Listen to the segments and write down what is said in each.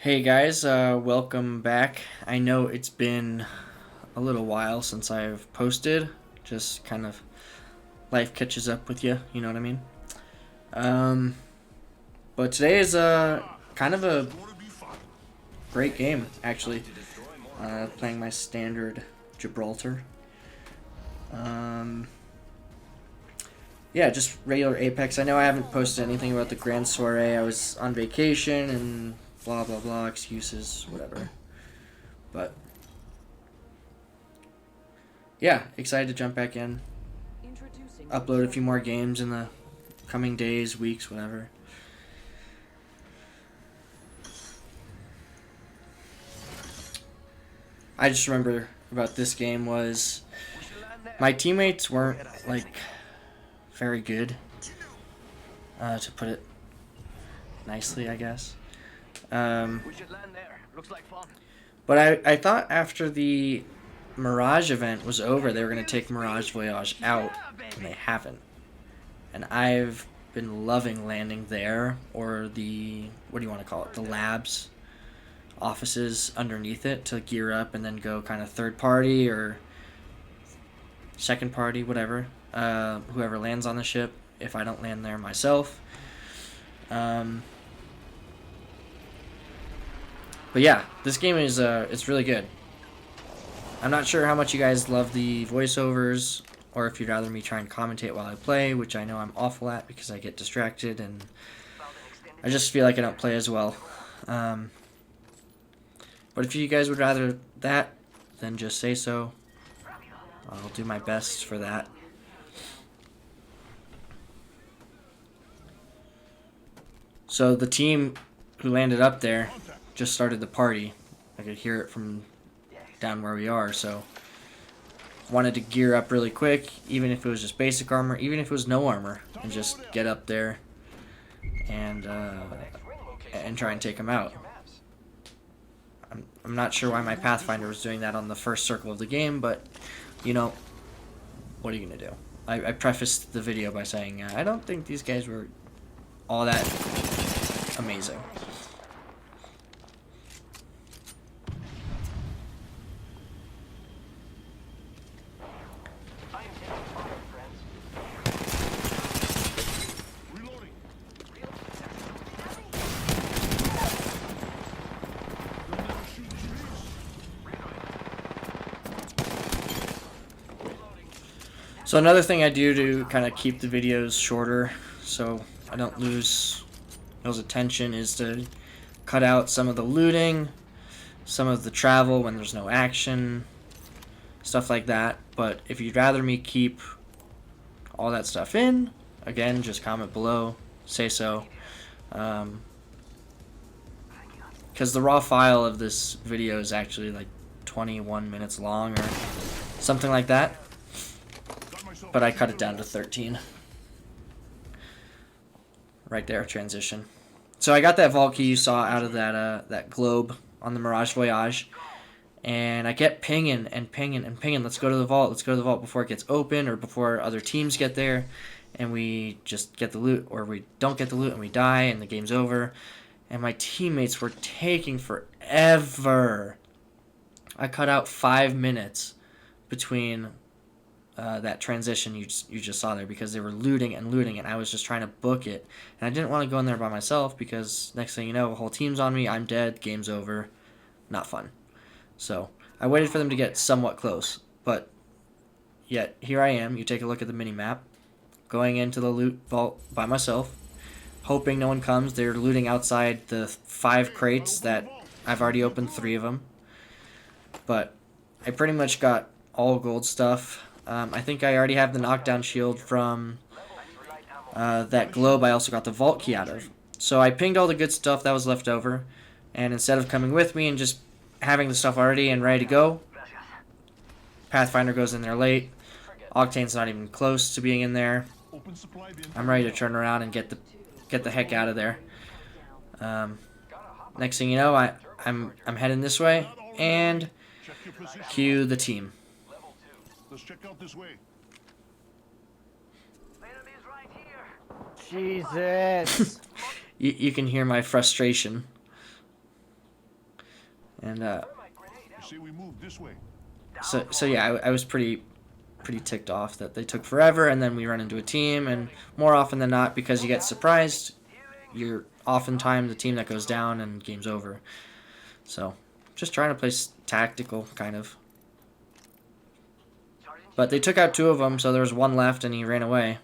Hey guys, welcome back. I know it's been a little while since I've posted. Just kind of life catches up with you, you know what I mean? Um, but today is kind of a great game, actually. Playing my standard Gibraltar. Um, yeah, just regular Apex. I know I haven't posted anything about the Grand Soiree. I was on vacation and blah blah blah, excuses, whatever. But yeah, excited to jump back in. Upload a few more games in the coming days, weeks, whatever. I just remember about this game was my teammates weren't like very good, to put it nicely, I guess. Um, but I thought after the Mirage event was over, they were going to take Mirage Voyage out, and they haven't. And I've been loving landing there, or the, what do you want to call it, the labs offices underneath it to gear up and then go kind of third party or second party, whatever. Whoever lands on the ship, if I don't land there myself. But yeah, this game is it's really good. I'm not sure how much you guys love the voiceovers, or if you'd rather me try and commentate while I play, which I know I'm awful at because I get distracted and I just feel like I don't play as well. But if you guys would rather that, then just say so. I'll do my best for that. So the team who landed up there just started the party. I could hear it from down where we are, so wanted to gear up really quick, even if it was just basic armor, even if it was no armor, and just get up there and try and take them out. I'm not sure why my Pathfinder was doing that on the first circle of the game, but, you know, what are you going to do? I prefaced the video by saying, I don't think these guys were all that amazing. So another thing I do to kind of keep the videos shorter so I don't lose people's attention is to cut out some of the looting, some of the travel when there's no action, stuff like that. But if you'd rather me keep all that stuff in, again, just comment below, say so. Because the raw file of this video is actually like 21 minutes long or something like that. But I cut it down to 13. Right there, transition. So I got that vault key you saw out of that globe on the Mirage Voyage. And I kept pinging and pinging and pinging. Let's go to the vault. Let's go to the vault before it gets open or before other teams get there. And we just get the loot, or we don't get the loot and we die and the game's over. And my teammates were taking forever. I cut out 5 minutes between that transition you just saw there because they were looting and looting, and I was just trying to book it. And I didn't want to go in there by myself because next thing you know, a whole team's on me, I'm dead, game's over. Not fun. So I waited for them to get somewhat close, but yet here I am. You take a look at the mini-map, going into the loot vault by myself, hoping no one comes. They're looting outside the 5 crates that I've already opened 3 of them. But I pretty much got all gold stuff. I think I already have the knockdown shield from that globe I also got the vault key out of. So I pinged all the good stuff that was left over, and instead of coming with me and just having the stuff already and ready to go, Pathfinder goes in there late. Octane's not even close to being in there. I'm ready to turn around and get the heck out of there. Next thing you know, I'm heading this way, and cue the team. Let's check out this way. Jesus. You can hear my frustration. And You see, we moved this way. so yeah, I was pretty ticked off that they took forever, and then we run into a team, and more often than not, because you get surprised, you're oftentimes the team that goes down and game's over. So just trying to play tactical, kind of. But they took out 2 of them, so there was 1 left, and he ran away.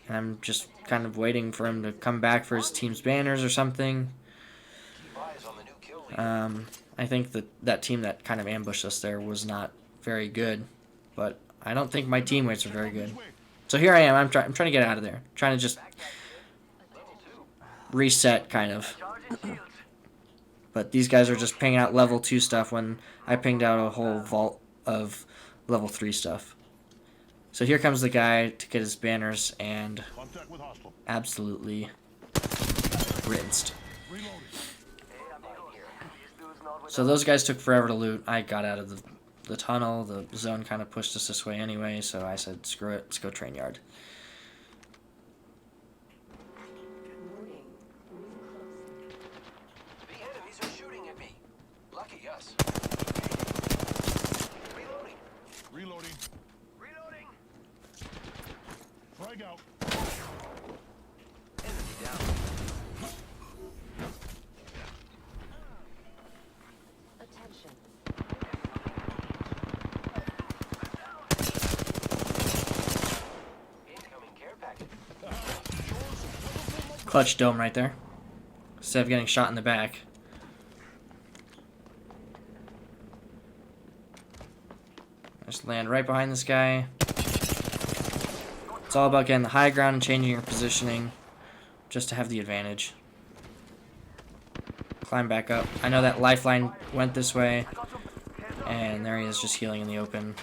And I'm just kind of waiting for him to come back for his team's banners or something. I think that team that kind of ambushed us there was not very good, but I don't think my teammates are very good. So here I am. I'm trying to get out of there. Trying to just reset, kind of. But these guys are just pinging out level 2 stuff when I pinged out a whole vault of level 3 stuff. So here comes the guy to get his banners, and absolutely rinsed. So those guys took forever to loot. I got out of the tunnel. The zone kind of pushed us this way anyway, so I said, screw it, let's go train yard. The enemies are shooting at me. Lucky us. Reloading. Reloading. Reloading. Frag out. Enemy down. Attention. Incoming care package. Clutch dome right there. Instead of getting shot in the back. Just land right behind this guy. It's all about getting the high ground and changing your positioning just to have the advantage. Climb back up. I know that lifeline went this way, and there he is just healing in the open.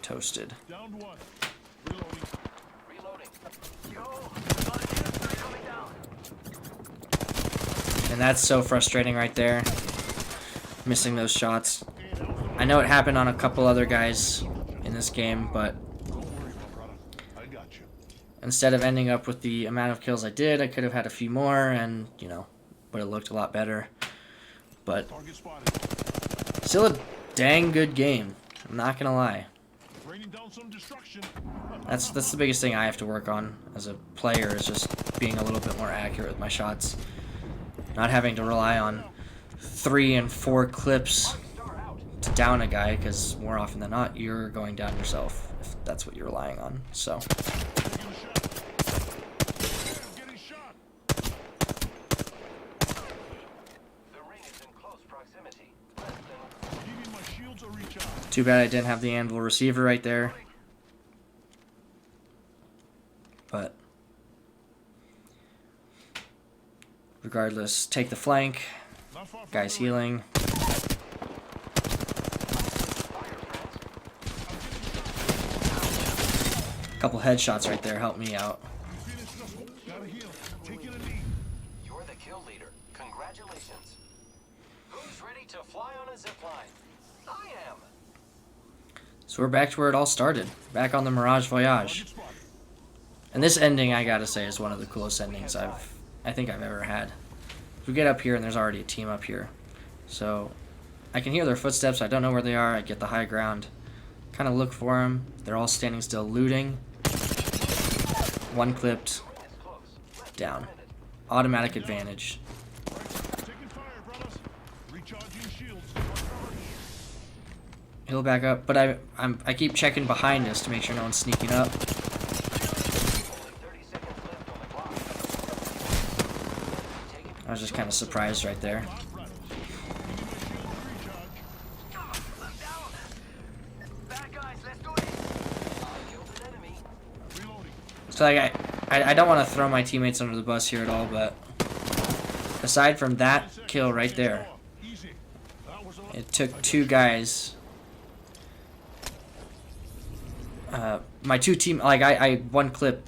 Toasted. Down to 1. Reloading. Reloading. And that's so frustrating right there. Missing those shots. I know it happened on a couple other guys in this game, but Don't worry, my brother. I got you. instead of ending up with the amount of kills I did, I could have had a few more and, you know, would have looked a lot better. But Target spotted. still a dang good game. I'm not gonna lie. Raining down some destruction. That's the biggest thing I have to work on as a player, is just being a little bit more accurate with my shots. Not having to rely on 3 and 4 clips to down a guy, because more often than not, you're going down yourself if that's what you're relying on. So, Getting shot. The ring is in close proximity. Giving my shields a reach out. too bad I didn't have the anvil receiver right there. But regardless, take the flank. Not far from Guy's the ring. healing. Couple headshots right there help me out. Feeling stressful. Gotta heal. Taking a knee. You're the kill leader. Congratulations. Who's ready to fly on a zipline? I am. So we're back to where it all started. Back on the Mirage Voyage. Target spotted. And this ending, I gotta say, is one of the coolest endings I think I've ever had. We get up here and there's already a team up here. So I can hear their footsteps. I don't know where they are. I get the high ground. Kind of look for them. They're all standing still looting. One clipped. Down. Automatic advantage. Taking fire, brothers. Recharging shields. He'll back up, but I keep checking behind us to make sure no one's sneaking up. 30 seconds left on the clock. I was just kind of surprised right there. Right. Giving my shields a recharge. I'm down. Bad guys, let's do it. I killed an enemy. Reloading. So like I don't want to throw my teammates under the bus here at all, but aside from that kill right there, Easy. That was a lot. it took 2 guys. My 2 team, like I one clip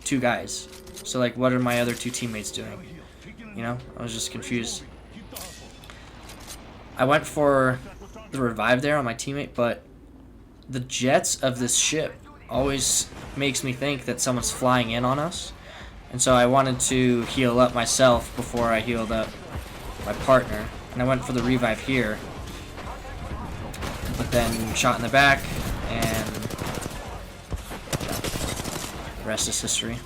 2 guys. So like, what are my other 2 teammates doing? Heal. Taking a You know, I was just confused. Keep the hustle. I went for the revive there on my teammate, but the jets of this ship always makes me think that someone's flying in on us. And so I wanted to heal up myself before I healed up my partner, and I went for the revive here, but then shot in the back, and the rest is history.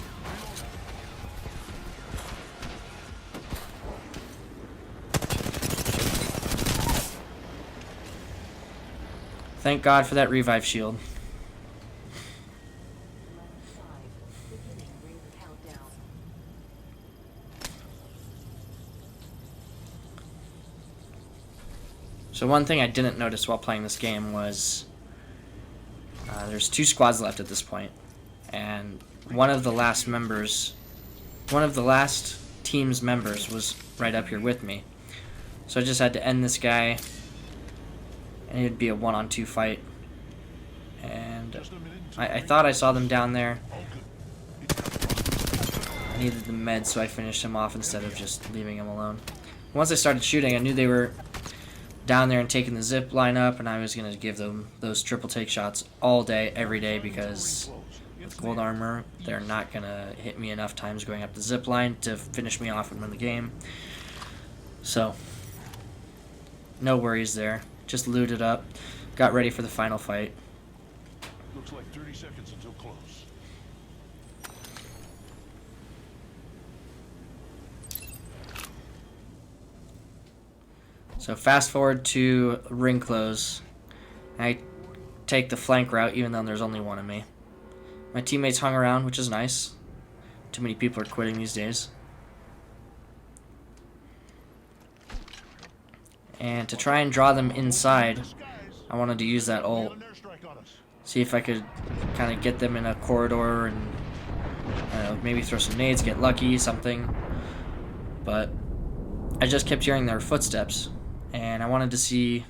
Thank God for that revive shield. Beginning ring countdown. So one thing I didn't notice while playing this game was there's 2 squads left at this point, and one of the last team's members was right up here with me. So I just had to end this guy, and it'd be a 1-on-2 fight. And Just a minute until I thought I saw them down there. all good. I needed the med, so I finished him off instead of just leaving him alone. Once I started shooting, I knew they were down there and taking the zip line up, and I was going to give them those triple take shots all day, every day, because with gold armor, they're not going to hit me enough times going up the zip line to finish me off and win the game. So, no worries there. Just looted up, got ready for the final fight. Looks like 30 seconds until close. So fast forward to ring close. I take the flank route even though there's only one of me. My teammates hung around, which is nice. Too many people are quitting these days. And to try and draw them inside, I wanted to use that ult. An airstrike on us. See if I could kind of get them in a corridor and maybe throw some nades, get lucky, something. But I just kept hearing their footsteps, and I wanted to see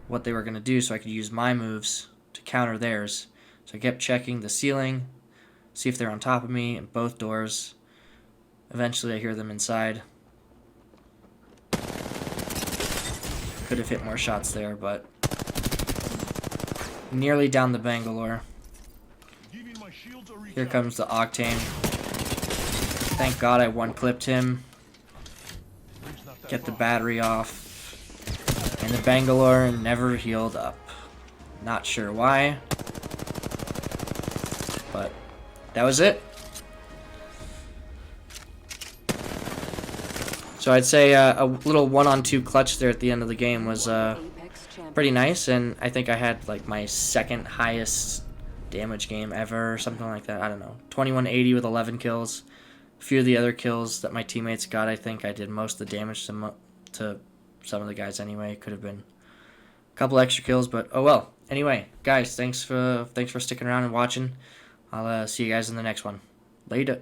what they were going to do so I could use my moves to counter theirs. So I kept checking the ceiling, see if they're on top of me, and both doors. Eventually I hear them inside. Could have hit more shots there, but nearly down the Bangalore. Giving my shields a recharge. Here comes the Octane. Thank God I one-clipped him. Ring's not that Get the far. battery off. And the Bangalore never healed up. Not sure why. But that was it. So I'd say a little 1-on-2 clutch there at the end of the game was Apex champion. pretty nice, and I think I had like my second highest damage game ever or something like that. I don't know. 2180 with 11 kills. A few of the other kills that my teammates got, I think I did most of the damage to some of the guys anyway. Could have been a couple extra kills, but oh well. Anyway, guys, thanks for sticking around and watching. I'll see you guys in the next one. Later.